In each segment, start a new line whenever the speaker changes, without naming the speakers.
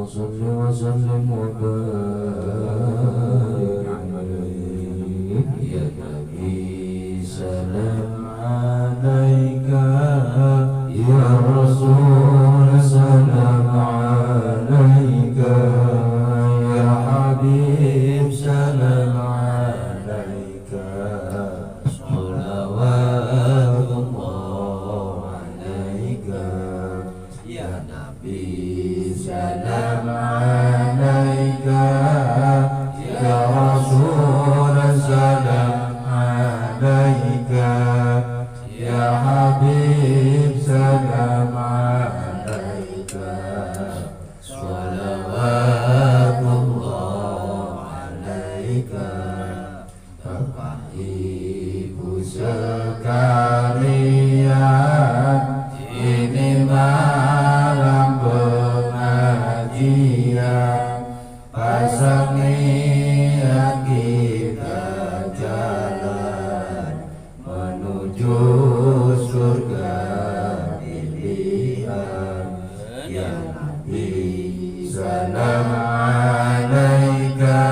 صل وسلم وبارك عليه يا نبي سلام عليك يا رسول سلام عليك يا حبيب سلام عليك صلوات الله عليك يا نبي سلام عليك يا رسول سلام عليك يا حبيب سلام عليك صلوات الله عليك Bapak Ibu sekalian, ini malam pengajian, pasang niat kita jalan menuju surga pilihan. Ya Nabi salam alaika,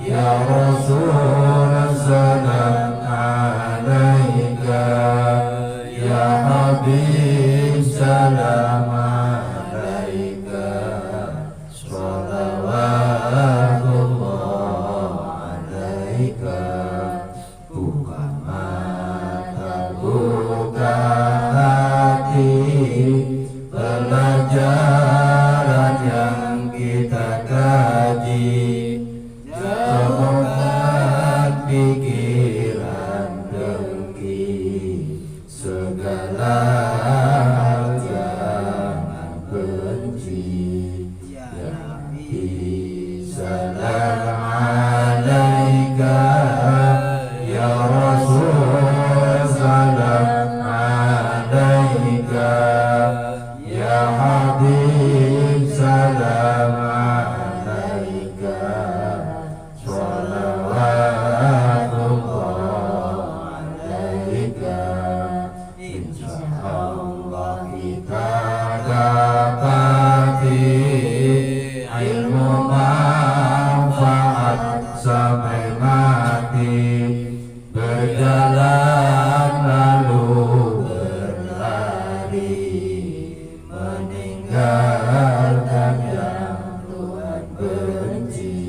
ya Rasul salam alaika, ya Habib salam alaika, sholawatullah alaika. Buka mata, buka hati, pelajaran yang kita kaji, jauhkan pikiran dengki, segala hal jangan benci. Ya Nabi salam alaika, ya Rasul salam alaika, ya Habib salam alaika, sholawatullah alaika. Insyaallah kita dapati ilmu manfaat sampai mati, berjalan lalu berlari, meninggalkan yang Tuhan benci.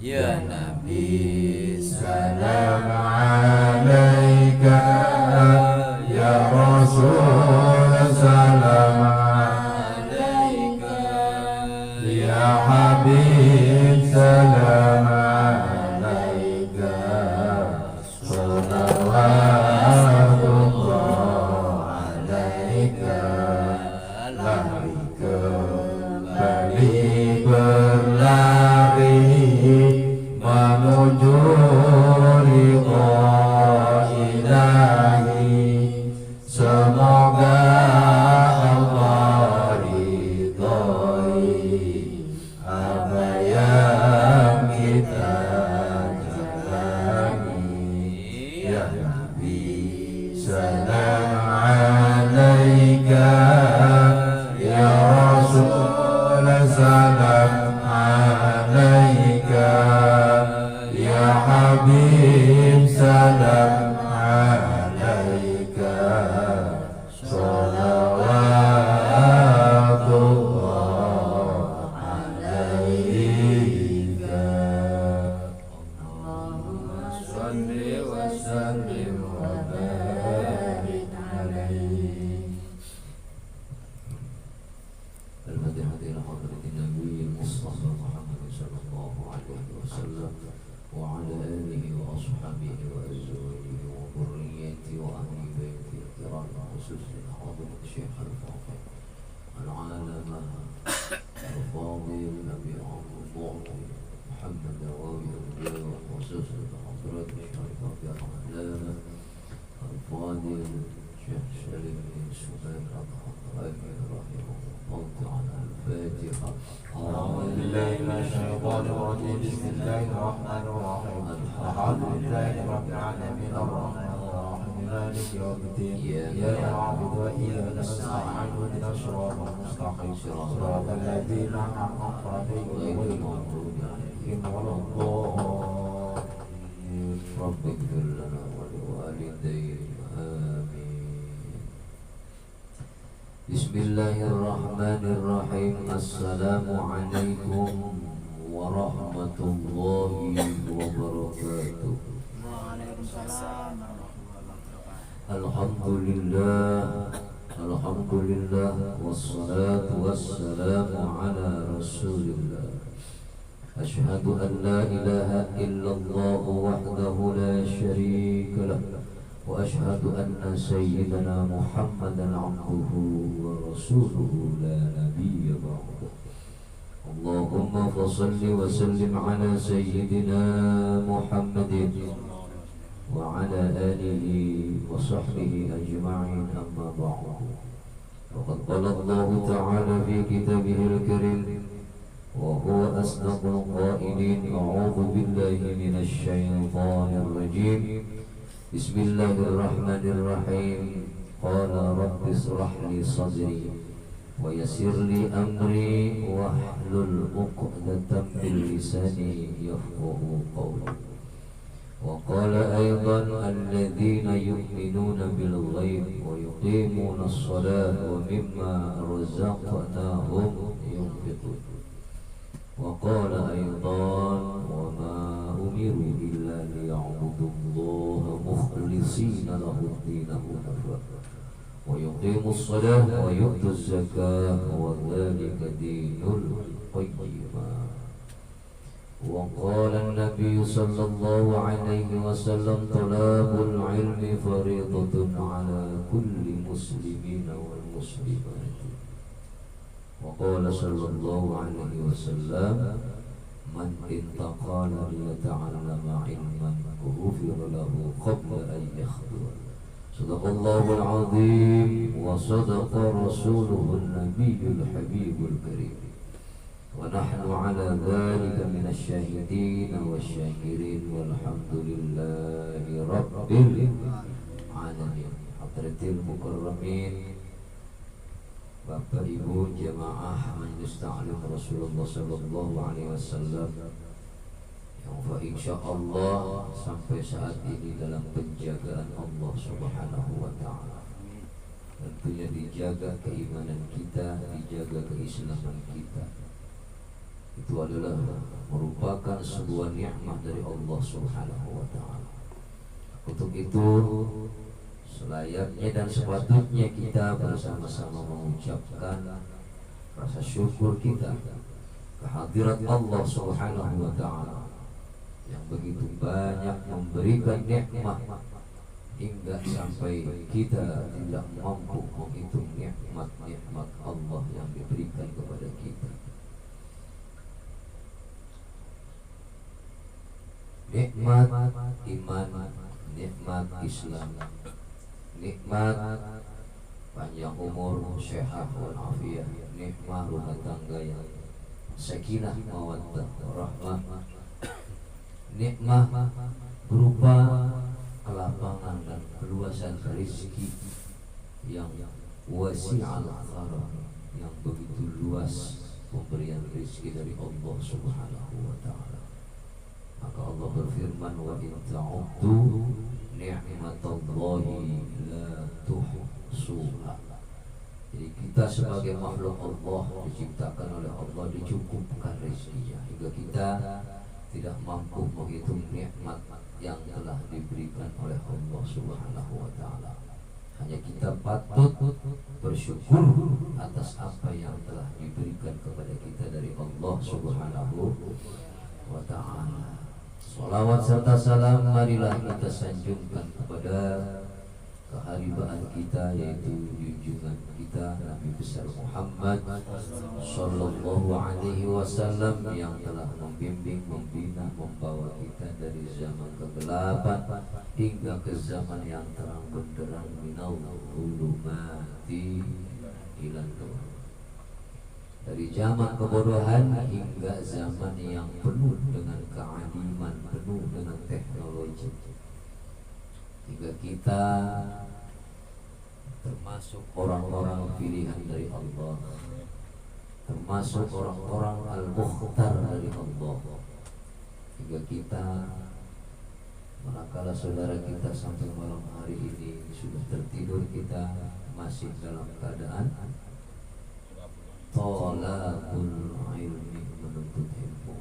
Ya Nabi salam alaika, ya Rasul salam alaika, ya Habib salam alaika, sholawatullah alaika. Lari kembali berlari menuju ridha ilahi, semoga Allah ridhoi apa yang kita jalani. Ya Nabi salam alaika, ya Rasul salam alaika, ya Habib salam alaika, sholawatullah alaika. Allahumma sholli wa sallim wa barik alaihi. Al-Fatihah ila hadratin Nabi Mustafa Muhammad sallallahu alaihi wasallam wa ala alihi wa ashabihi wa azwajihi wa dhurriyyatihi wa ahli baitihi al-kiram, khususan hadirat Syekh Al-Fadhil al-Allamah al-Fadhil Nabi Abdullah Muhammad Nawawi al-Jawa, khususan hadirat Syekh Al-Allamah al-Fadhil Syekh Salim bin Subair al-Khadrami rahimahullah ta'ala. Al-Fatiha. A'udzu billahi minasy syaithanir rajim. Bismillahirrahmanirrahim. Alhamdulillahirabbil alamin, arrahmanir rahim,
مالك يوم الدين
إياك
إياك نعبد وإياك نستعين اهدنا الصراط المستقيم صراط الذين أنعمت عليهم
غير
غير
المغضوب عليهم
ولا الضالين.
رب اغفر لنا ولوالدينا آمين. بسم الله الرحمن الرحيم. السلام عليكم ورحمة الله وبركاته.
Waalaikumsalam.
Alhamdulillah, alhamdulillah, wassalatu wassalamu ala rasulillah. Ashhadu an la ilaha illallah wahdahu la syarika lah, wa ashhadu anna sayyidana Muhammadan abduhu wa rasuluhu la nabiyya ba'dahu. Allahumma fasalli wa sallim ala sayyidina Muhammadin wa ala alihi wa sahbihi ajma'in, amma ba'du. Faqad qala Allah ta'ala fi kitabihil karim wa huwa asdaqul qailin. A'udzu billahi minasy syaithanir rajim. Bismillahirrahmanirrahim. Qala rabbi ishrah li sadri wa yassir li amri wahlul 'uqdatam min lisani yafqahu qawli. وقال أيضا الذين يؤمنون بالغيب ويقيمون الصلاة ومما رزقناهم ينفقون. وقال أيضا وما أمروا إلا ليعبدوا الله مخلصين له الدين حنفاء ويقيموا الصلاة ويؤتوا الزكاة وذلك دين القيمة. وقال النبي صلى الله عليه وسلم طلب العلم فريضة على كل مسلمين والمسلمات. وقال صلى الله عليه وسلم من انتقل ليتعلم علما غفر له قبل أن يخطر. صدق الله العظيم وصدق رسوله النبي الحبيب الكريم. ونحن على ذلك من الشاهدين والشاكرين والحمد لله رب العالمين. Hadratil mukarramin, Bapak Ibu jemaah Majelis Ta'lim Rasulullah sallallahu alaihi wasallam yang insyaallah sampai saat ini dalam penjagaan Allah Subhanahu wa taala. Tentunya dijaga keimanan kita, dijaga keislaman kita. Itu adalah merupakan sebuah nikmat dari Allah Subhanahu wa taala. Untuk itu selayaknya dan sepatutnya kita bersama-sama mengucapkan rasa syukur kita kehadirat Allah Subhanahu wa taala yang begitu banyak memberikan nikmat hingga sampai kita tidak mampu menghitung nikmat-nikmat Allah yang diberikan kepada kita. Nikmat iman, nikmat Islam, nikmat panjang umur, sehat walafiat, nikmat rumah tangga yang sakinah mawaddah warahmah, nikmat berupa kelapangan dan keluasan rezeki yang wasi'al karam, yang begitu luas pemberian rezeki dari Allah Subhanahu wa taala. Maka Allah berfirman, wa in ta'uddu ni'matallahi la tuhsuha. Jadi kita sebagai makhluk Allah diciptakan oleh Allah, dicukupkan rezekinya hingga kita tidak mampu menghitung nikmat yang telah diberikan oleh Allah Subhanahu wa taala. Hanya kita patut bersyukur atas apa yang telah diberikan kepada kita dari Allah Subhanahu wa taala. Salawat serta salam marilah kita sanjungkan kepada keharibaan kita, yaitu junjungan kita Nabi besar Muhammad sallallahu alaihi wasallam yang telah membimbing, membina, membawa kita dari zaman kegelapan hingga ke zaman yang terang benderang, minal zulumati ilal nur. Dari zaman kebodohan hingga zaman yang penuh dengan keadilan, penuh dengan teknologi. hingga kita termasuk orang-orang pilihan dari Allah, termasuk orang-orang al-mukhtar dari Allah, hingga kita manakala saudara kita sampai malam hari ini sudah tertidur, kita masih dalam keadaan thalabul ilmi, menuntut ilmu.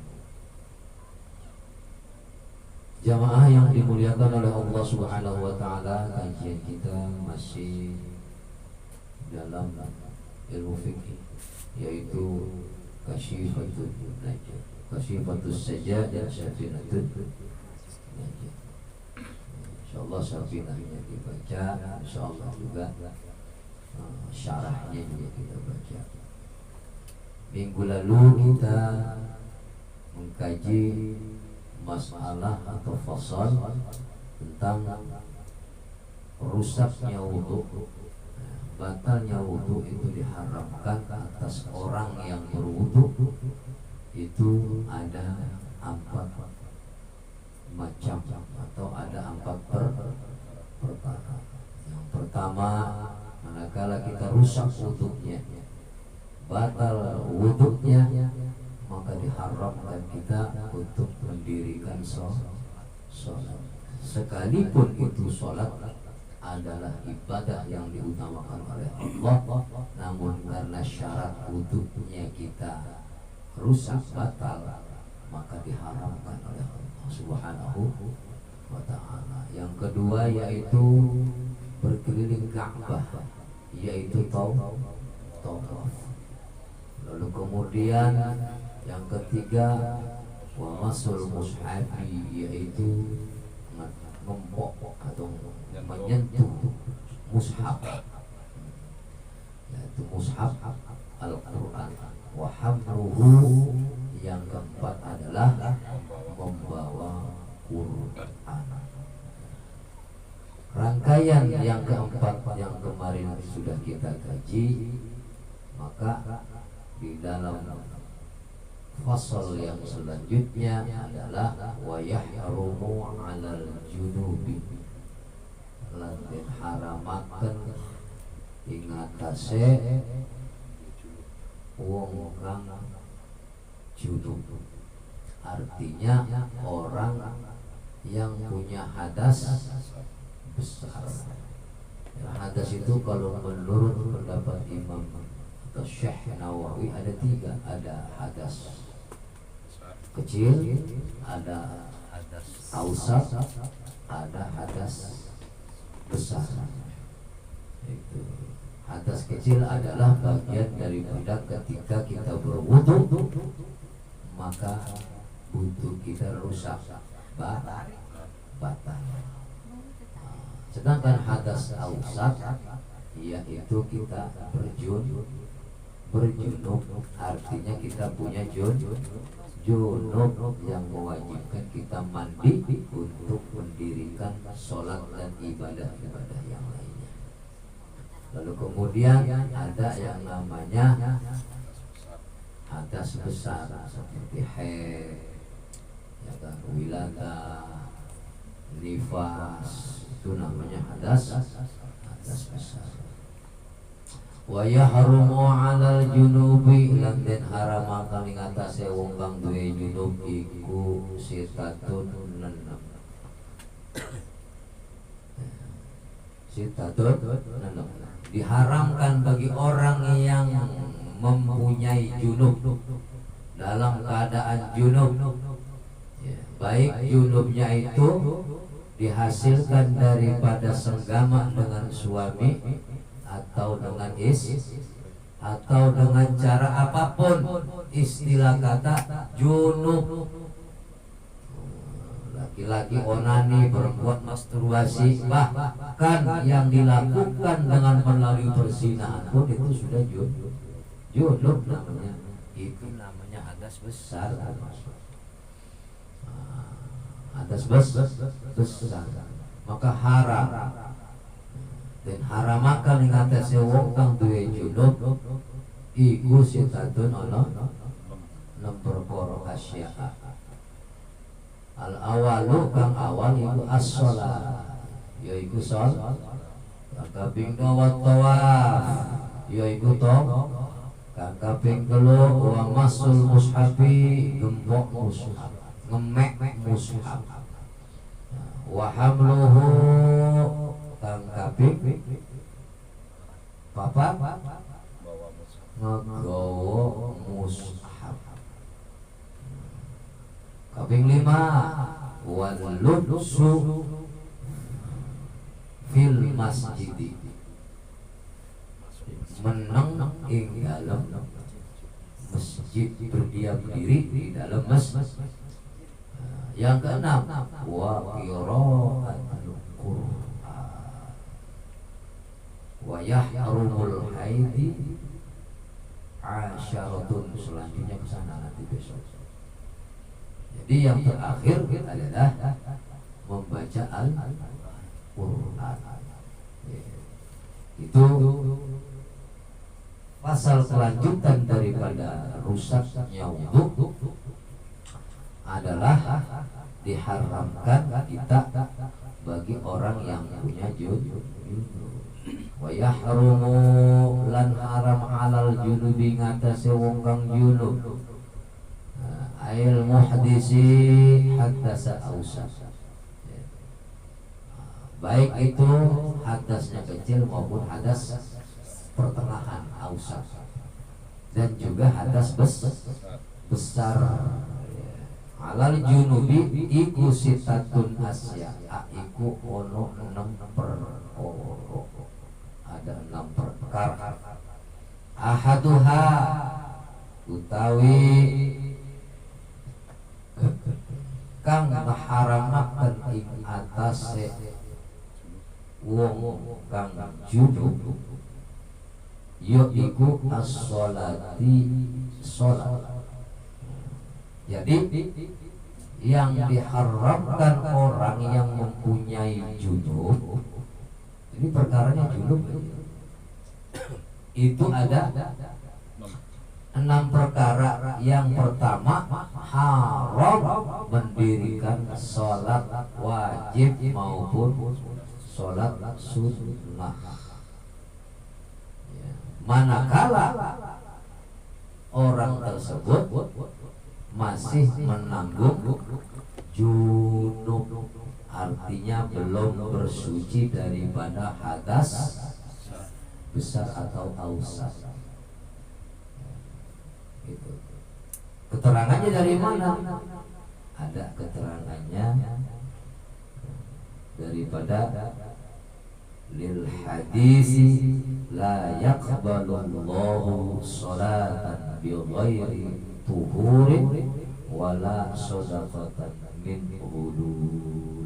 Jamaah yang dimuliakan oleh Allah Subhanahu wa taala, kajian kita masih dalam ilmu fikih, yaitu Kasyifatul Najah, Kasyifatus Sajjah dan Syafinatul Najah. Insyaallah Syafinahnya dibaca, insyaallah juga syarahnya juga kita baca. Minggu lalu kita mengkaji masalah atau fasal tentang rusaknya wudu. Batalnya wudu itu diharamkan atas orang yang berwudu. Itu ada 4 macam atau ada 4 perkara. Yang pertama, manakala kita rusak wudunya, batal wudunya, maka diharamkan kita untuk mendirikan sholat. Sekalipun itu sholat adalah ibadah yang diutamakan oleh Allah, namun karena syarat wudunya kita rusak batal, maka diharamkan oleh Allah Subhanahu wa ta'ala. Yang kedua yaitu berkeliling Ka'bah, yaitu tawaf. Lalu kemudian yang ketiga wa masul mushafi, yaitu mempok atau menyentuh mushaf, yaitu mushaf Al-Quran. Wa hamluhu, yang keempat adalah membawa Quran. Rangkaian yang keempat yang kemarin sudah kita kaji, maka di dalam fasal yang selanjutnya adalah wa yahrumu 'alal junubi, lan den haramaken ing atase wong kang junub. Artinya orang yang punya hadas besar. Hadas itu kalau menurut pendapat Imam atau Syekh Nawawi ada 3. Ada hadas kecil, ada hadas ausat, ada hadas besar. Itu hadas kecil adalah bagian daripada ketika kita berwudu maka wudu kita rusak, batal. Sedangkan hadas ausat yaitu kita berjunub, artinya kita punya junub yang mewajibkan kita mandi untuk mendirikan sholat dan ibadah-ibadah yang lainnya. Lalu kemudian ada yang namanya hadas besar seperti haid, ya kan, wilada, nifas, itu namanya hadas besar. Wa yahrumu 'alal junubi, lan den haramaken ing atase wong kang duwe junub iku sitatun 6. Diharamkan bagi orang yang mempunyai junub dalam keadaan junub, ya, baik junubnya itu dihasilkan daripada senggama dengan suami atau dengan atau dengan cara apapun. Istilah kata junub, laki-laki onani, perempuan masturbasi, bahkan yang dilakukan dengan melalui perzinahan pun itu sudah junub namanya. Itu namanya hadas besar. Hadas besar, maka haram dan haramakan ing atase wong kang duwe junub iku sitatun ana 6 perkara asya. Al awalu kang awal iku as-shalat, yaiku sol kang kaping 2 tawaf yaiku tong kang kaping 3 wa masul mushafi gembok mushaf ngemek mushaf wa hamluhu kang kaping papat nggawa mushaf kaping 5 wal lubsu fil masjid meneng ing dalam masjid berdiam diri di dalam masjid. Yang keenam wa qiraatul Qur'an wa yahrumul haidi asyaratun selanjutnya ke sana nanti besok. Jadi yang terakhir adalah membaca Al-Qur'an. Itu pasal kelanjutan daripada rusaknya wudu adalah diharamkan kita bagi orang yang punya junub. Wa yahrumu lan haram halal junubi ngatasi wong kang junub. Ail muhdisi haddasa ausa. Baik itu hadasnya kecil maupun hadas pertengahan ausa. Dan juga hadas besar. Halal junubi iku sitatun asya. Iku ono 6 perkara. Ada 6 perkara. Ahaduha utawi kang ngaharamaken ing atase wong kang junub yaiku as-sholati sholat. Jadi yang diharamkan orang yang mempunyai junub, ini perkaranya junub itu ada 6 perkara. Yang pertama haram mendirikan sholat wajib maupun sholat sunnah. Manakala orang tersebut masih menanggung junub, artinya belum bersuci daripada hadas besar atau ausat. Gitu. Keterangannya dari mana? Ada keterangannya daripada lil hadisi la yaqbalullahu sholatan bi ghairi tuhurin wala shadaqatan min ghulul.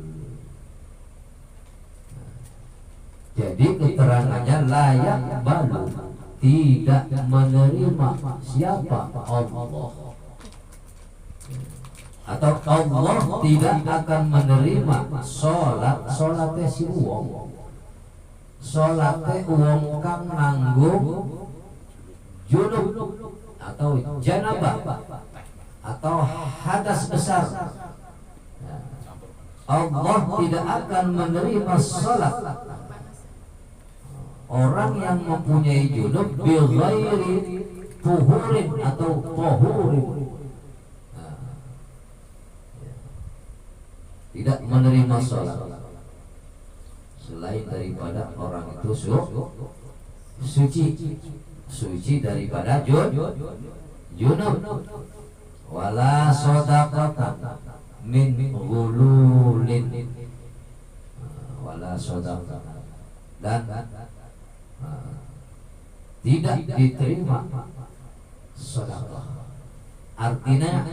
Jadi keterangannya la yaqbalu, tidak menerima siapa? Allah. Atau Allah tidak akan menerima sholatnya si wong. Sholatnya wong kang nanggung junub atau janabah atau hadas besar. Allah tidak akan menerima sholat orang yang mempunyai junub bil ghairi tuhurin atau tahurin. Tidak menerima sholat selain daripada orang itu suci daripada junub. Wala shadaqatan min ghululin, wala shadaqatan, dan tidak diterima sedekah. Artinya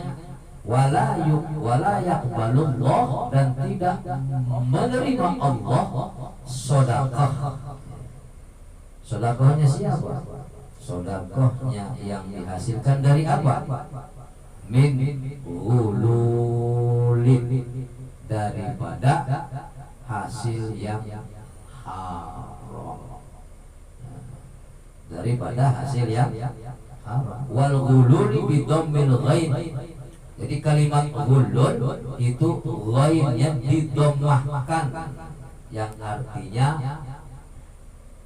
wala yaqbalullah, dan tidak menerima Allah sedekah. Sedekahnya siapa? Sedekahnya yang dihasilkan dari apa? Min ghululin, daripada hasil yang haram. Daripada hasil yang haram. Wal ghulul bi dhammil ghain. Jadi kalimat ghulul itu ghainnya didomahkan yang artinya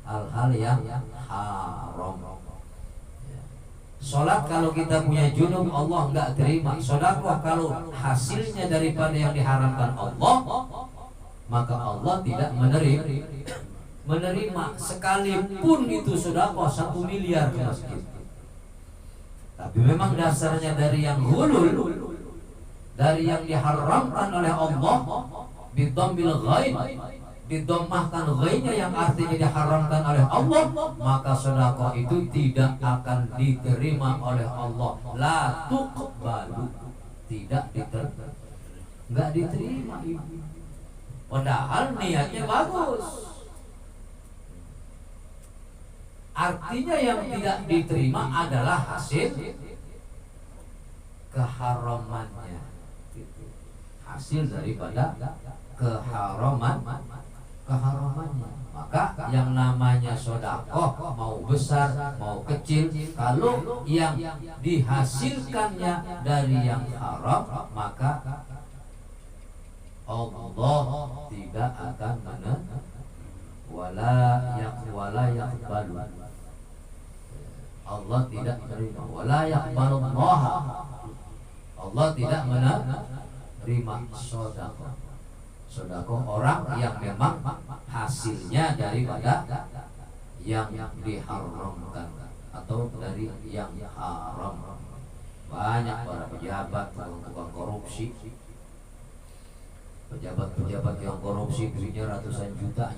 hal-hal yang haram. Sholat kalau kita punya junub Allah nggak terima. Sedekah kalau hasilnya daripada yang diharamkan Allah, maka Allah tidak menerima sekalipun itu sedekah 1 miliar ke masjid. Tapi memang dasarnya dari yang hulul, dari yang diharamkan oleh Allah, bidhambil ghaib, didomahkan ghaibnya yang artinya diharamkan oleh Allah, maka sedekah itu tidak akan diterima oleh Allah. La tuqbalu, tidak diterima, nggak diterima. Padahal niatnya bagus. Artinya yang tidak diterima adalah hasil keharamannya, hasil daripada keharamannya. Maka yang namanya sedekah mau besar mau kecil, kalau yang dihasilkannya dari yang haram, maka Allah tidak akan menerima, wala yaqbalu. Allah tidak menerima, wala yaqbalullah. Allah tidak menerima sedekah. Sedekah orang yang memang hasilnya daripada yang diharamkan atau dari yang haram. Banyak para pejabat, tukang korupsi, pejabat yang korupsi duitnya ratusan juta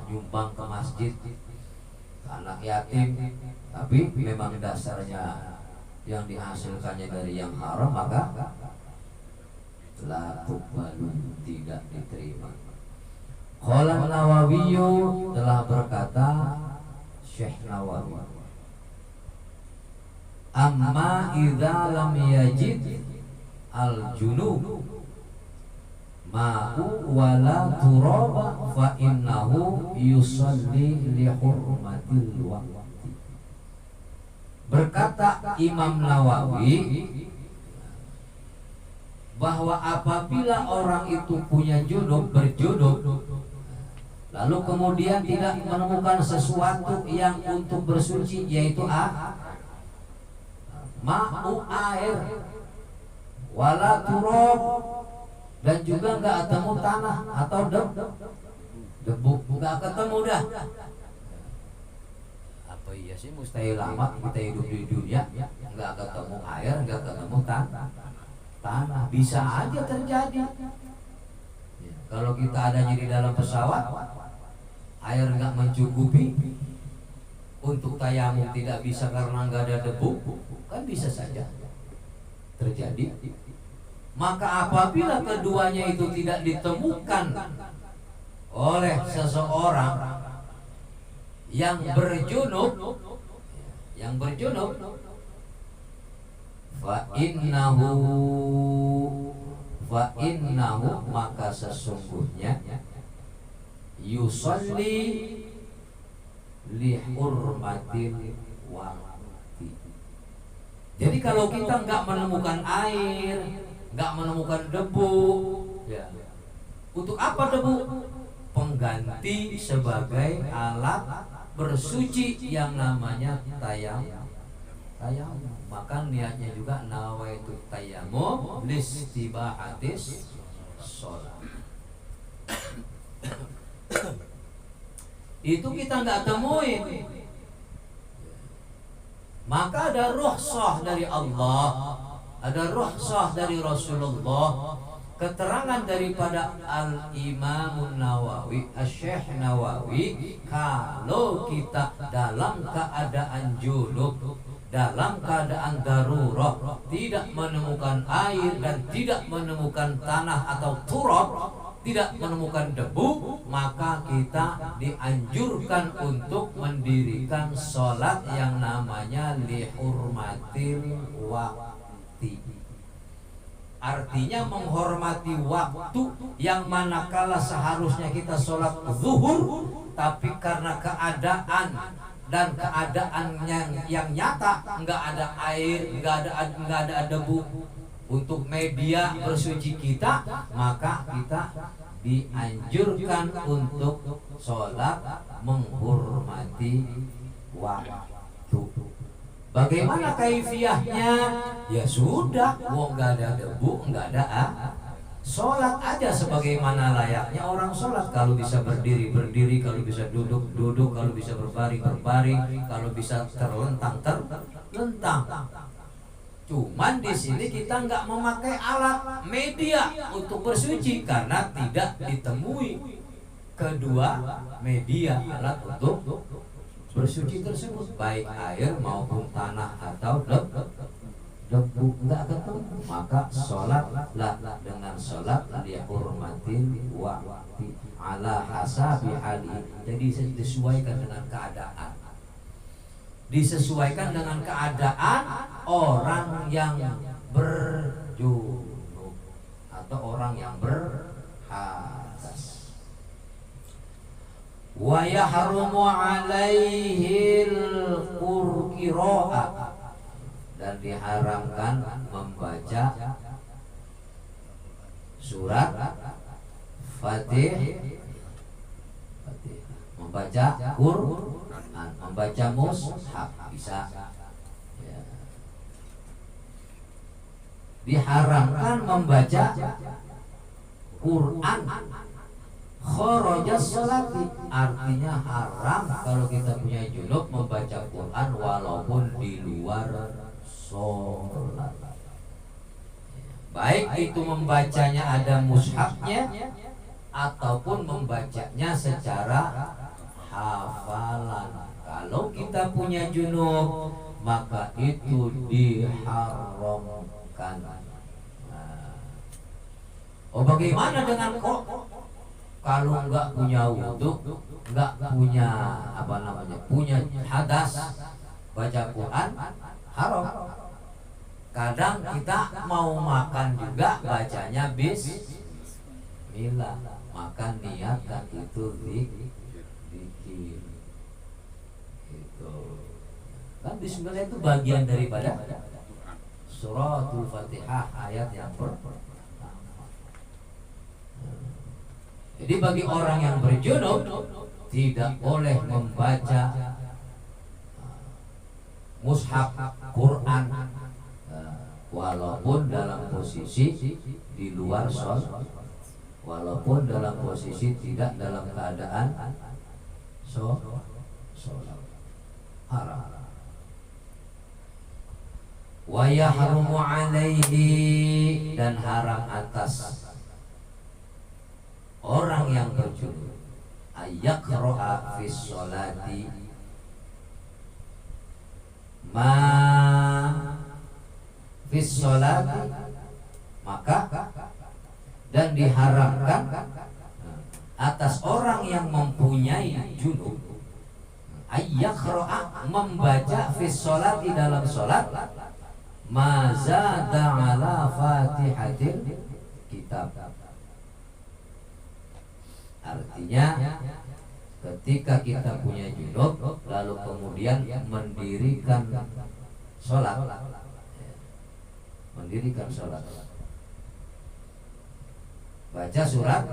nyumbang ke masjid, ke anak yatim, tapi memang dasarnya yang dihasilkannya dari yang haram, maka la tuqbalu, tidak diterima. Qala Nawawi, telah berkata Syekh Nawawi, amma idza lam yajid al-junub ma'u wala turaba fa innahu yusalli li hurmatil waqti. Berkata Imam Nawawi bahwa apabila orang itu punya berjunub, lalu kemudian tidak menemukan sesuatu yang untuk bersuci, yaitu ma'u, air, wala turab, dan juga nggak ketemu tanah atau debu, nggak ketemu dah. Apa iya sih mustahil amat kita hidup di dunia nggak ketemu air, nggak ketemu tanah. Bisa aja terjadi. Kalau kita adanya di dalam pesawat, air nggak mencukupi untuk tayamum, tidak bisa karena nggak ada debu, kan bisa saja terjadi. Maka apabila keduanya itu tidak ditemukan oleh seseorang yang berjunub, fa innahu, maka sesungguhnya yusalli li hurmatil waqti. Jadi kalau kita nggak menemukan air, nggak menemukan debu, ya, untuk apa debu? Pengganti sebagai alat bersuci yang namanya tayamum. Maka niatnya juga nawaitu tayammum listibahatis sholat. Itu kita nggak temuin. Maka ada rukhsah dari Allah, ada rukhsah dari Rasulullah, keterangan daripada Al-Imam Nawawi, Syekh Nawawi, kalau kita dalam keadaan junub, dalam keadaan darurat, tidak menemukan air dan tidak menemukan tanah atau turab, tidak menemukan debu, maka kita dianjurkan untuk mendirikan sholat yang namanya lihurmatil waqti. Artinya menghormati waktu yang manakala seharusnya kita sholat zuhur, tapi karena keadaan dan keadaannya yang nyata, nggak ada air, nggak ada debu untuk media bersuci kita, maka kita dianjurkan untuk sholat menghormati waktu. Bagaimana kaifiyahnya? Ya sudah, nggak ada debu, nggak ada sholat aja sebagaimana layaknya orang sholat. Kalau bisa berdiri, berdiri. Kalau bisa duduk, duduk. Kalau bisa berbaring, berbaring. Kalau bisa terlentang, terlentang. Cuman di sini kita nggak memakai alat media untuk bersuci karena tidak ditemui kedua media alat untuk bersuci tersebut, baik air maupun tanah atau debu nggak ketemu. Maka sholatlah dengan sholat dihormatin waktu ala hasabi hali. Jadi disesuaikan dengan keadaan, disesuaikan dengan keadaan orang yang berjunub atau orang yang berhadas. Wa yahrumu alaihil qira'ah, dan diharamkan membaca surat Fatih, membaca Quran, membaca mushaf bisa ya. Diharamkan membaca Quran kharajas sholati, artinya haram kalau kita punya junub membaca Quran walaupun di luar sholat. Baik itu membacanya ada mushafnya ataupun membacanya secara hafalan. Kalau kita punya junub maka itu diharamkan. Bagaimana dengan kalau nggak punya wudhu, nggak punya punya hadas, baca Quran haram. Kadang kita mau makan juga bacanya bismillah, maka niatkan itu zikir. Itu kan bismillah itu bagian daripada suratul Fatihah ayat yang pertama. Jadi bagi orang yang berjunub tidak boleh membaca mushaf Quran walaupun dalam posisi di luar sholat, walaupun dalam posisi tidak dalam keadaan sholat, haram. Wa yahrumu alaihi, dan haram atas orang yang berjunub ayyaqra'a fis sholati ma fis sholati, maka dan diharamkan atas orang yang mempunyai junub ayyaqra'a, membaca fis sholati, dalam sholat ma zada ala fatihatil kitab. Artinya ketika kita punya junub lalu kemudian mendirikan sholat, baca surat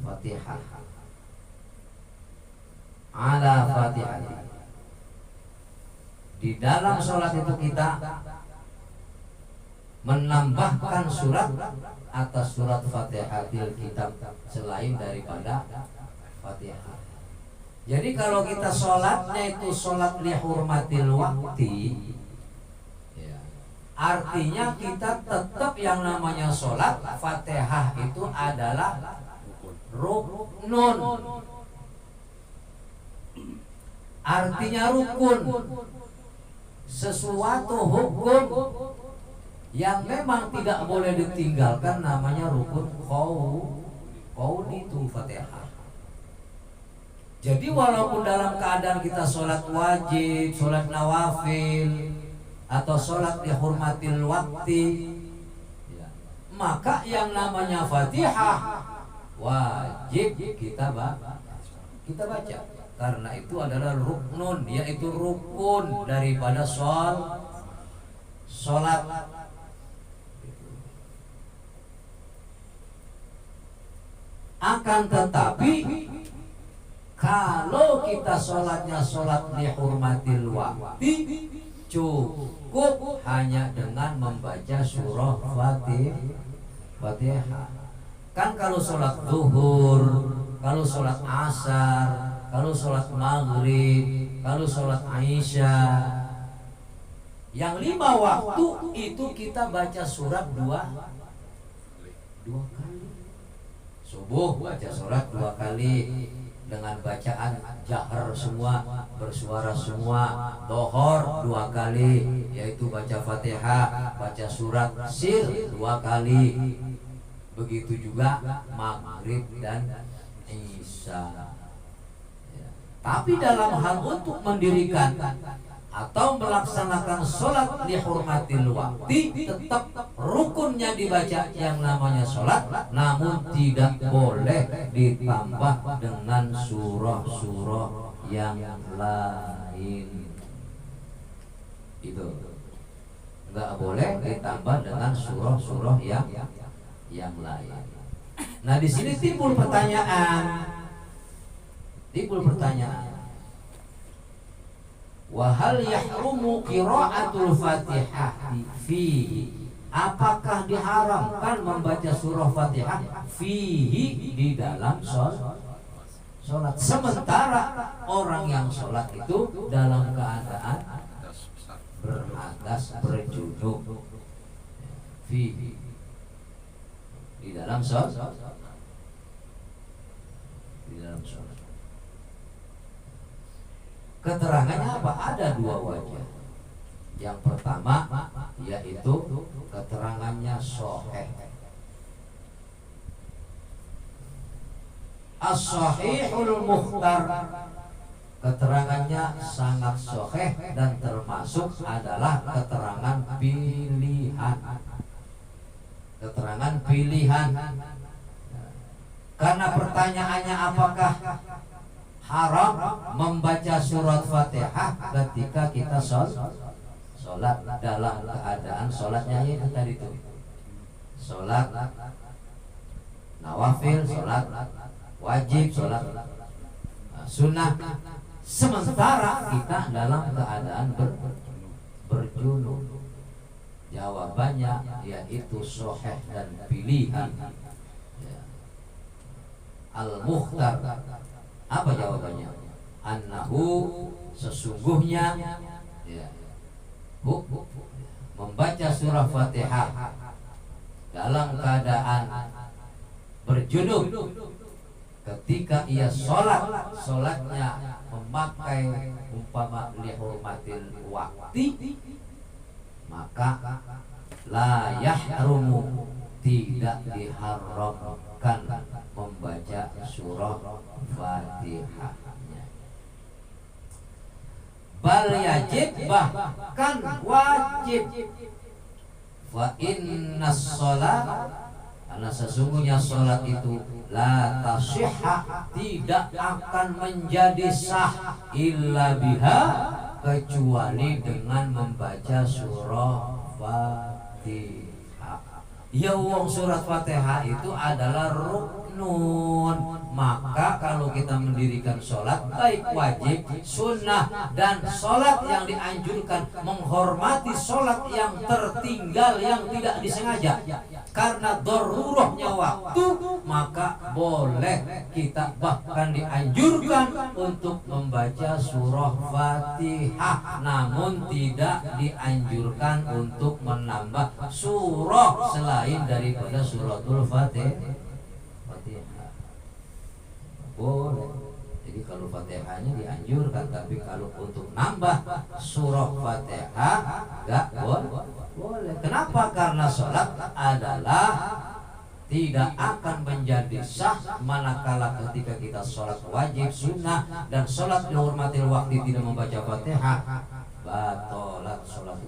Fatihah ala Fatihah. Di dalam sholat itu kita menambahkan surat atas surat Fatihatil kitab selain daripada Fatihah. Jadi kalau kita sholatnya itu sholat lihurmatil wakti, artinya kita tetap yang namanya sholat Fatihah itu adalah ruknun, artinya rukun, sesuatu hukum yang memang tidak boleh ditinggalkan, namanya rukun qauli itu Fatihah. Jadi walaupun dalam keadaan kita sholat wajib, sholat nawafil, atau sholat dihormatil wakti, maka yang namanya Fatihah wajib kita baca, karena itu adalah ruknun, yaitu rukun daripada sholat. Akan tetapi kalau kita sholatnya sholat dihormatil waktu, cukup hanya dengan membaca surah Fatihah. Kan kalau sholat zuhur, kalau sholat asar, kalau sholat maghrib, kalau sholat Aisyah, yang 5 waktu itu kita baca surat dua kali. Subuh baca surat 2 kali dengan bacaan jahar semua, bersuara semua. Dohor 2 kali, yaitu baca Fatihah, baca surat sir 2 kali. Begitu juga maghrib dan isya. Tapi dalam hal untuk mendirikan atau melaksanakan sholat dihormatil waktu, tetap rukunnya dibaca yang namanya sholat, namun tidak boleh ditambah dengan surah-surah yang lain. Itu nggak boleh ditambah dengan surah-surah yang lain. Nah, di sini timbul pertanyaan. Wa hal yahrumu qiraatul Fatihah fihi? Apakah diharamkan membaca surah Fatihah fihi di dalam sholat? Sementara orang yang sholat itu dalam keadaan berhadas, berjunub. Fihi di dalam sholat. Keterangannya apa? Ada 2 wajah. Yang pertama yaitu keterangannya sahih. As-sahihul mukhtar, keterangannya sangat sahih dan termasuk adalah keterangan pilihan. Keterangan pilihan. Karena pertanyaannya apakah haram membaca surat Fatihah ketika kita sholat dalam keadaan sholatnya itu tadi itu sholat nawafil, sholat wajib, sholat sunnah, sementara kita dalam keadaan berjunub. Jawabannya yaitu sahih dan pilihan. Al-Mukhtar, apa jawabannya? Annahu, sesungguhnya membaca surah Fatihah dalam keadaan berjunub ketika ia sholatnya memakai umpama lihurmatil wakti, maka la yahrumu, tidak diharamkan membaca surah Fatihahnya. Bal yajib, bahkan wajib. Fa inna sholat, karena sesungguhnya sholat itu la tasihha, tidak akan menjadi sah illa biha, kecuali dengan membaca surah Fatihah. Ya wong surat Fatihah itu adalah ruknun. Maka kalau kita mendirikan sholat, baik wajib, sunnah, dan sholat yang dianjurkan, menghormati sholat yang tertinggal, yang tidak disengaja karena darurahnya waktu, maka boleh kita, bahkan dianjurkan untuk membaca surah Fatihah, namun tidak dianjurkan untuk menambah surah selain daripada suratul Fatihah. Boleh. Jadi kalau Fatihahnya dianjurkan, tapi kalau untuk nambah surah Fatihah enggak boleh. Kenapa? Karena sholat adalah tidak akan menjadi sah manakala ketika kita sholat wajib, sunnah, dan sholat dihormatil waktu tidak membaca Fatihah, batalat sholat.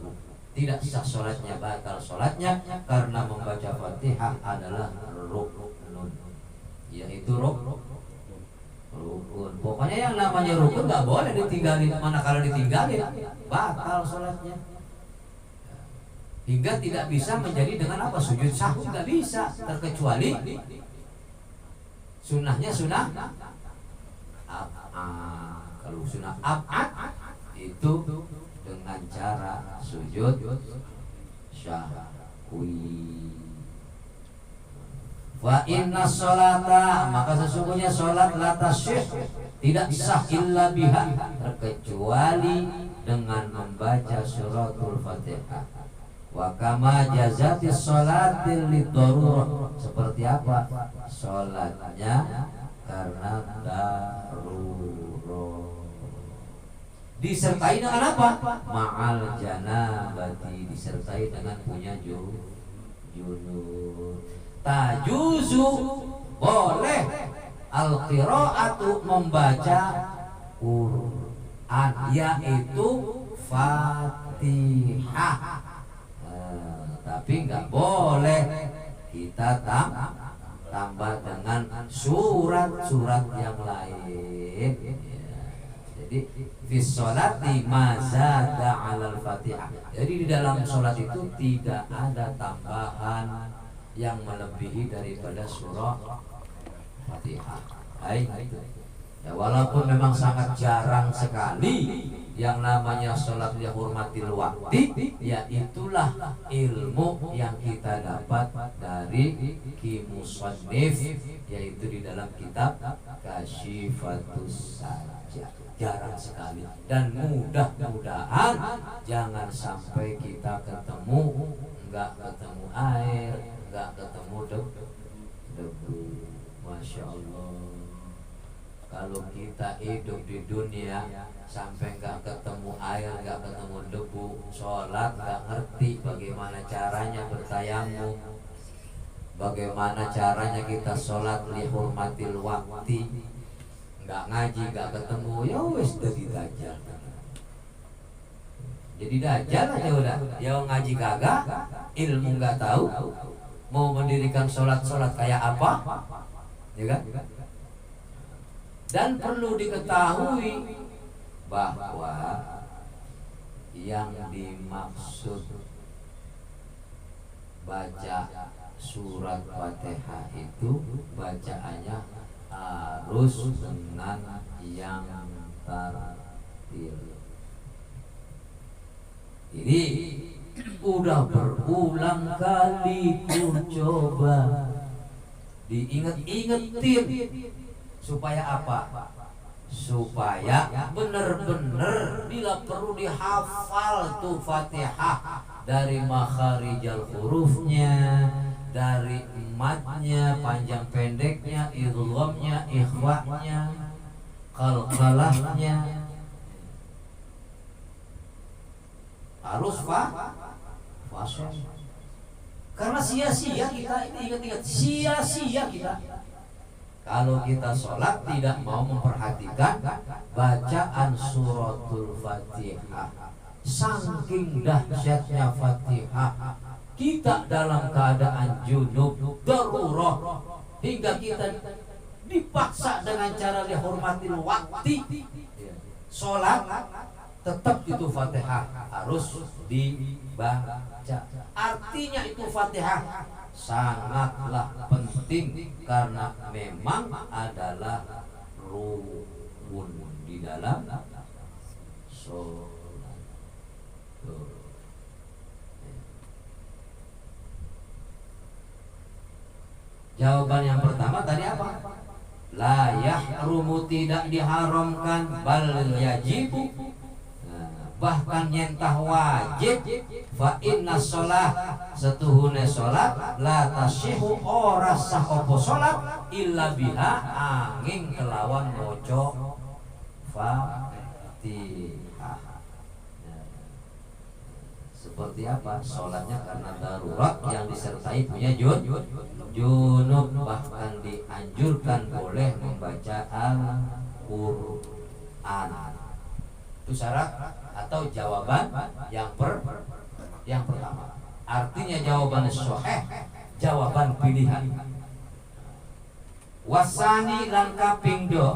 Tidak sah sholatnya, batal sholatnya, karena membaca Fatihah adalah rukun, yaitu rukun. Pokoknya yang namanya rukun nggak boleh ditinggalin, manakala ditinggalin batal sholatnya. Hingga tidak bisa menjadi dengan apa? Sujud sahwi nggak bisa, terkecuali Sunnahnya sunnah kalau sunnah ab'ad itu dengan cara sujud syahwi. Wa inna sholata, maka sesungguhnya sholat la tasyih, tidak sah illa biha, kecuali dengan membaca suratul Fatihah. Wa kama jazatis sholatil lidarurah, seperti apa sholatnya karena darurat. Disertai dengan apa? Ma'al janabati, disertai dengan punya junub. Tajuzu, boleh al-qira'atu, membaca Quran, yaitu Fatihah. Tapi nggak boleh kita tambah dengan surat-surat yang lain. Jadi fi sholati ma zada 'alal Fatihah. Jadi di dalam sholat itu tidak ada tambahan yang melebihi daripada surah Fatihah. Ya, walaupun memang sangat jarang sekali yang namanya sholat lihurmatil waqti, ya itulah ilmu yang kita dapat dari Musannif, yaitu di dalam kitab Kasyifatus Sajjah. Jarang sekali, dan mudah-mudahan jangan sampai kita ketemu nggak ketemu air, nggak ketemu debu. Masya Allah, kalau kita hidup di dunia sampai nggak ketemu air, nggak ketemu debu, sholat nggak ngerti bagaimana caranya bertayamum, bagaimana caranya kita sholat lihurmatil waqti, nggak ngaji, nggak ketemu, ya wes jadi dajjal. Jadi dajjal aja udah. Ya ngaji kagak, ilmu nggak tahu, mau mendirikan sholat kayak apa, ya kan? Dan perlu diketahui bahwa yang dimaksud baca surat Fatihah itu bacaannya harus dengan yang tartil. Ini udah berulang kali ku coba diinget-ingetin supaya apa? Supaya benar-benar bila perlu dihafal tuh Fatihah, dari makharijal hurufnya, dari matnya, panjang pendeknya, idghamnya, ikhwanya, qalqalahnya, harus fasih. Karena sia-sia kita, ini ingat-ingat, sia-sia kita kalau kita sholat tidak mau memperhatikan bacaan suratul Fatihah. Saking dahsyatnya Fatihah, kita dalam keadaan junub darurah, hingga kita dipaksa dengan cara dihormatil waqti sholat, tetap itu Fatihah harus dibaca. Artinya itu Fatihah sangatlah penting karena memang adalah rukun di dalam sholat. Jawaban yang pertama tadi apa? La yahrumu, tidak diharamkan, bal yajibu, bahkan nyentah wajib. Fa inna sholat, setuhune sholat, la tasyihu, ora sah opo sholat, illa biha, angin kelawan moco Fatihah. Seperti apa? Sholatnya karena darurat yang disertai punya junub, bahkan dianjurkan boleh membaca Al-Quran. Itu syarat atau jawaban yang pertama. Artinya jawaban sahih, jawaban pilihan. Wasani lan kaping do,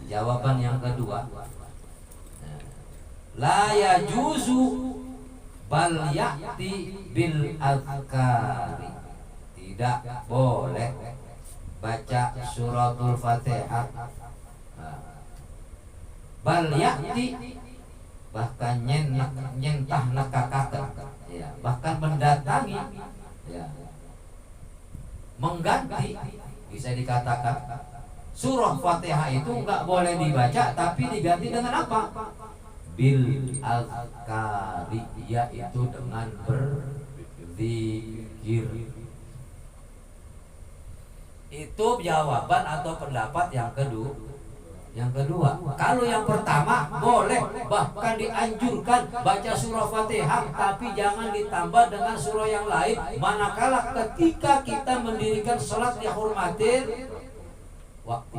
jawaban yang kedua. La yajuzu bal ya'ti bil azkari, tidak boleh baca suratul Fatihah. Bal ya'ti, bahkan nyentah nekakakan, ya, bahkan mendatangi, ya, mengganti. Bisa dikatakan surah Fatihah itu enggak boleh dibaca, tapi diganti dengan apa? Bil azkari, yaitu dengan berzikir. Itu jawaban atau pendapat yang kedua. Kalau yang pertama boleh, bahkan dianjurkan baca surah Fatihah, tapi jangan ditambah dengan surah yang lain manakala ketika kita mendirikan sholat dihormatin waktu,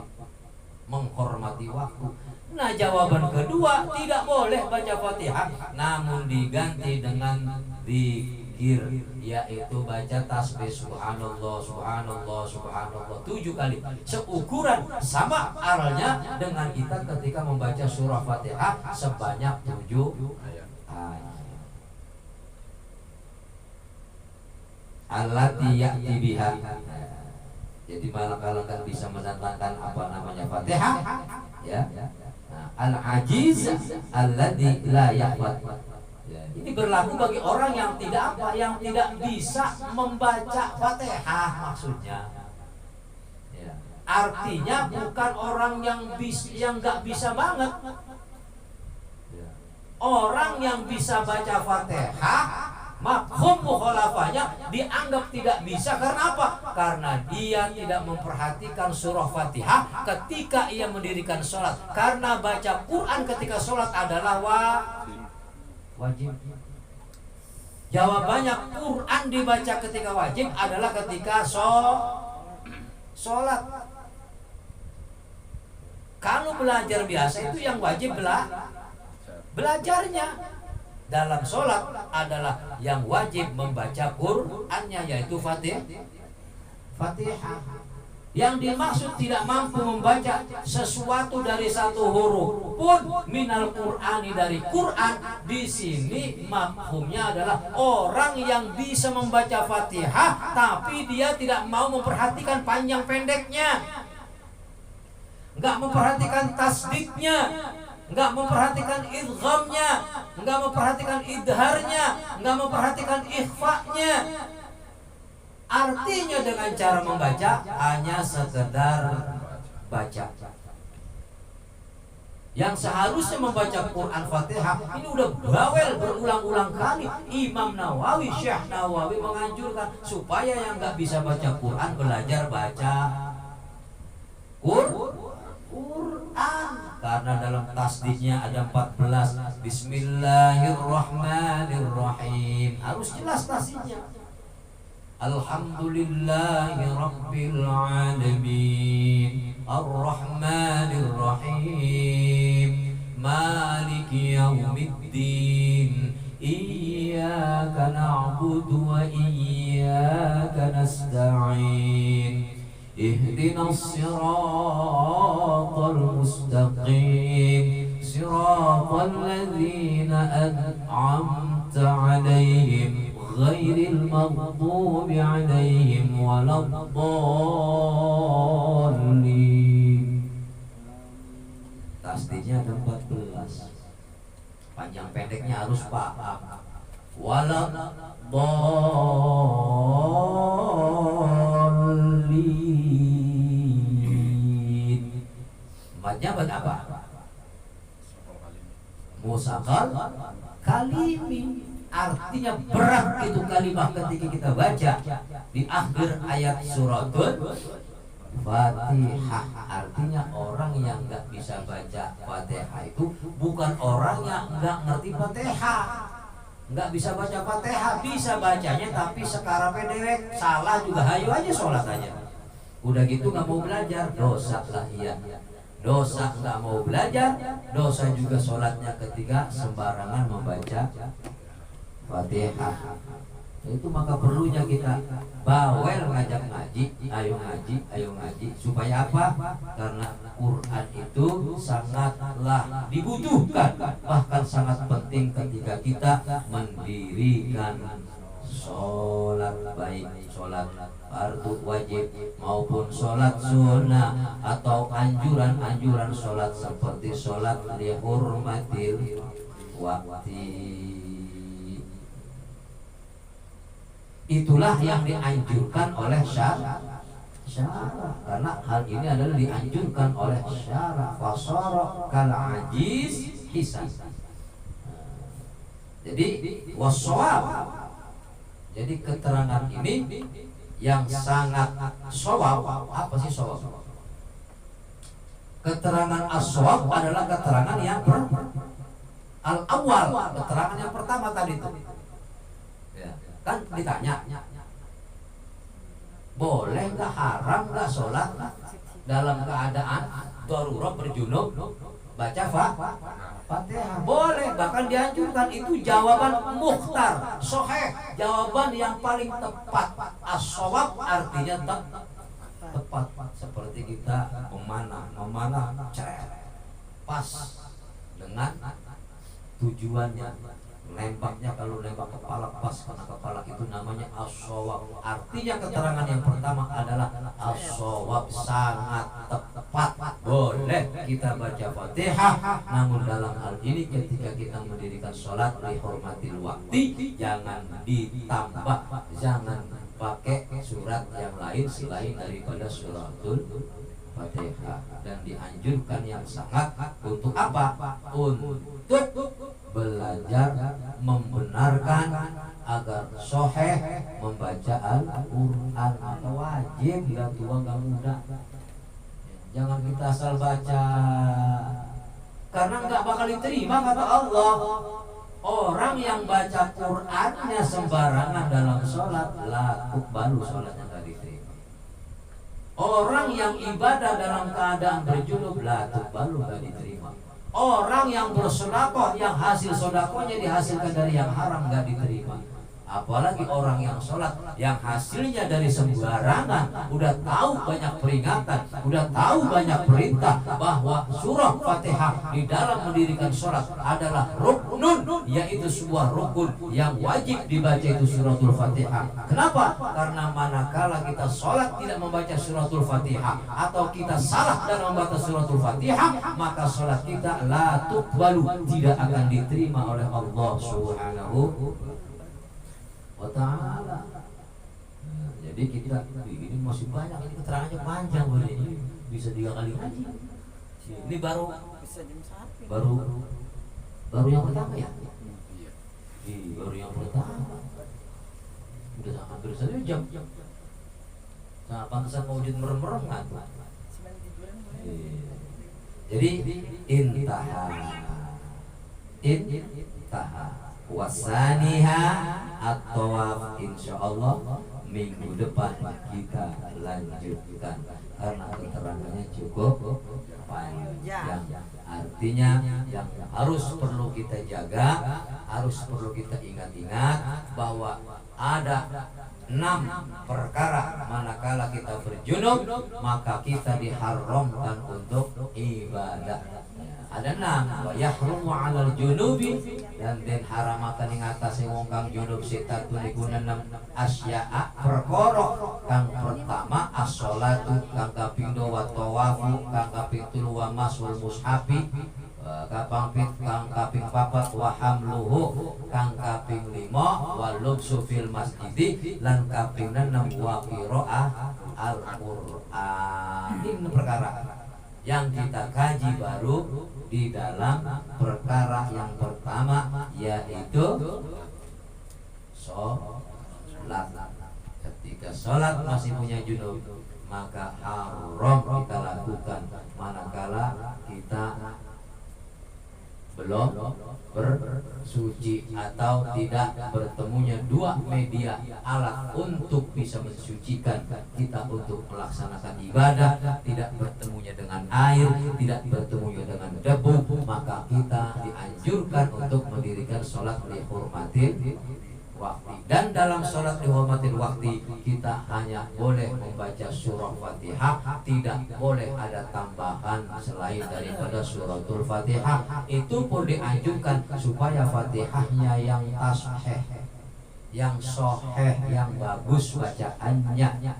menghormati waktu. Nah, jawaban kedua, tidak boleh baca Fatihah, namun diganti dengan zikir, yaitu baca tasbih subhanallah subhanallah subhanallah 7 kali, seukuran sama aralnya dengan kita ketika membaca surah Fatihah sebanyak 7 ayat. Allati ya'ti biha. Jadi manakala kan bisa mendatangkan apa namanya Fatihah, ya. Nah, al-ajiz alladzi la yahfad. Ini berlaku bagi orang yang tidak bisa membaca Fatihah, maksudnya. Ya. Artinya bukan orang yang nggak bisa banget. Ya. Orang yang bisa baca Fatihah, mafhum mukhalafahnya dianggap tidak bisa. Karena apa? Karena dia tidak memperhatikan surah Fatihah ketika ia mendirikan sholat. Karena baca Quran ketika sholat adalah wajib. Jawabannya, Quran dibaca ketika wajib adalah ketika sholat. Kalau belajar biasa itu yang wajib belajarnya. Dalam sholat adalah yang wajib membaca Qurannya, yaitu Fatihah. Yang dimaksud tidak mampu membaca sesuatu dari satu huruf pun minal Qur'ani, dari Quran, di sini mafhumnya adalah orang yang bisa membaca Fatihah tapi dia tidak mau memperhatikan panjang pendeknya, nggak memperhatikan tasdidnya, nggak memperhatikan idghamnya, nggak memperhatikan idharnya, nggak memperhatikan ikhfa'nya. Artinya dengan cara membaca hanya sekedar baca. Yang seharusnya membaca Quran Fatihah ini udah bawel berulang-ulang kali. Imam Nawawi, Syekh Nawawi menganjurkan supaya yang nggak bisa baca Quran belajar baca Quran. Karena dalam tasdidnya ada 14 Bismillahirrahmanirrahim. Harus jelas tasdidnya. Alhamdulillahi Rabbil Alamin Ar-Rahmanir Rahim Maliki Yawmiddin Iyyaka na'budu wa iyyaka nasta'in Ihdinas siratal mustaqim Siratal ladzina an'amta 'alaihim ghairil maghdubi 'alaihim waladdallin. Tasdidnya ada 14. Panjang pendeknya harus paham. Waladdallin. Matnya apa? Musaqal kalimi. Artinya berat itu kalimat ketika kita baca di akhir ayat suratul Fatihah. Artinya orang yang nggak bisa baca Fatihah itu bukan orang yang nggak ngerti Fatihah, nggak bisa baca Fatihah, bisa bacanya tapi sekarang pendek, salah juga, hayu aja sholat aja. Udah gitu nggak mau belajar, dosa lah iya. Dosa nggak mau belajar, dosa juga sholatnya ketika sembarangan membaca Fatihah. Itu maka perlunya kita bawel ngajak ngaji, ayo ngaji. Supaya apa? Karena Quran itu sangatlah dibutuhkan, bahkan sangat penting ketika kita mendirikan sholat, baik sholat fardu wajib maupun sholat sunnah atau anjuran-anjuran sholat seperti sholat lihurmatil wakti. Itulah yang dianjurkan oleh syara, karena hal ini adalah dianjurkan oleh syara. Fasara kal ajiz hisan. Jadi wasawab. Jadi keterangan ini yang sangat shawab. Apa sih shawab? Keterangan as-shawab adalah keterangan yang al-awwal, keterangan yang pertama tadi itu. Ya, kan ditanya, boleh nggak, haram nggak sholat dalam keadaan darurat berjunub baca Fatihah? Boleh, bahkan dianjurkan. Itu jawaban mukhtar, sahih, jawaban yang paling tepat. As-shawab artinya tepat. Seperti kita memanah pas dengan tujuannya. Nembaknya, kalau nembak kepala pas karena kepala, itu namanya as-shawab. Artinya keterangan yang pertama adalah as-shawab, sangat tepat. Boleh kita baca Fatihah, namun dalam hal ini ketika kita mendirikan sholat lihurmatil wakti, jangan ditambah, jangan pakai surat yang lain selain daripada suratul Fatihah. Dan dianjurkan yang sangat untuk apa? Untuk belajar membenarkan agar sahih membaca Al-Quran. Maka wajib, gak tua gak muda, jangan kita asal baca, karena gak bakal diterima kata Allah. Orang yang baca Qurannya sembarangan dalam sholat, la tuqbalu, sholatnya gak diterima. Orang yang ibadah dalam keadaan berjunub, la tuqbalu, gak diterima. Orang yang bersedekah, yang hasil sedekahnya dihasilkan dari yang haram, gak diterima. Apalagi orang yang sholat yang hasilnya dari sembarangan, udah tahu banyak peringatan, udah tahu banyak perintah bahwa surah Fatihah di dalam mendirikan sholat adalah ruknun, yaitu sebuah rukun yang wajib dibaca, itu suratul Fatihah. Kenapa? Karena manakala kita sholat tidak membaca suratul Fatihah, atau kita salah dalam membaca suratul Fatihah, maka sholat kita la tuqbalu, tidak akan diterima oleh Allah Subhanahu wa ta'ala. Jadi kita ini masih banyak, ini keterangannya panjang, boleh ini bisa 3 kali ngaji. Ini baru yang pertama ya. Baru yang pertama. Udah hampir 1 jam. Nah, pantesan maulid merem-merem kan. Jadi intaha wasaniha at-tawaf, insyaallah minggu depan kita lanjutkan karena keterangannya cukup panjang. Artinya yang harus perlu kita jaga, harus perlu kita ingat-ingat bahwa ada 6 perkara manakala kita berjunub maka kita diharamkan untuk ibadah. Ada 6, wa yahrumu 'alal junubi, dan den haramakan ing atase wong kang junub sitatun iku 6 asya'a perkara. Kang pertama as-sholatu, kang kaping 2 wa tawafu, kang kaping 3 wa masul mushafi, kang kaping 4 wa hamluhu, kang kaping 5 wa lubsu fil masjidi, lan kaping 6 wa qiraah al-Qur'an. Ini perkara yang kita kaji baru di dalam perkara yang pertama, yaitu sholat. Ketika sholat masih punya junub, maka haram kita lakukan manakala kita belum bersuci atau tidak bertemunya 2 media alat untuk bisa mensucikan kita untuk melaksanakan ibadah, tidak bertemunya dengan air, tidak bertemunya dengan debu, maka kita dianjurkan untuk mendirikan sholat lihurmatil waktu. Dan dalam sholat lihurmatil waktu kita hanya boleh membaca surah Fatihah, tidak boleh ada tambahan selain daripada suratul Fatihah. Itu pun dianjurkan supaya Fatihahnya yang tasbih, yang soheh, yang bagus bacaannya.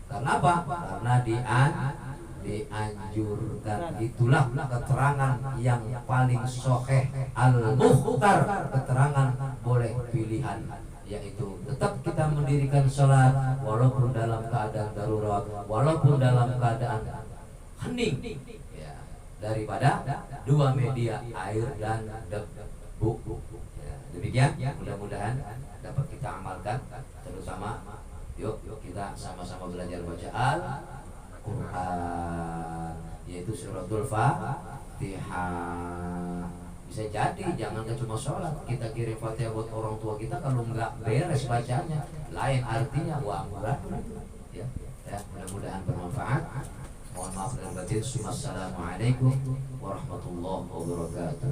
Karena apa? Karena dianjurkan. Itulah keterangan yang paling soheh al-mukhtar, keterangan boleh pilihan, yaitu tetap kita mendirikan sholat walaupun dalam keadaan darurat, walaupun dalam keadaan hening, ya, daripada dua media air dan debu. Ya, demikian, mudah-mudahan dapat kita amalkan, terutama yuk kita sama-sama belajar baca Al-Quran, yaitu suratul Fatihah. Bisa jadi jangan cuma sholat, kita kirim Fatihah buat orang tua kita, kalau nggak beres bacanya lain artinya wa amradun. Ya, mudah-mudahan bermanfaat. Mohon maaf dan batin. Wassalamualaikum warahmatullahi wabarakatuh.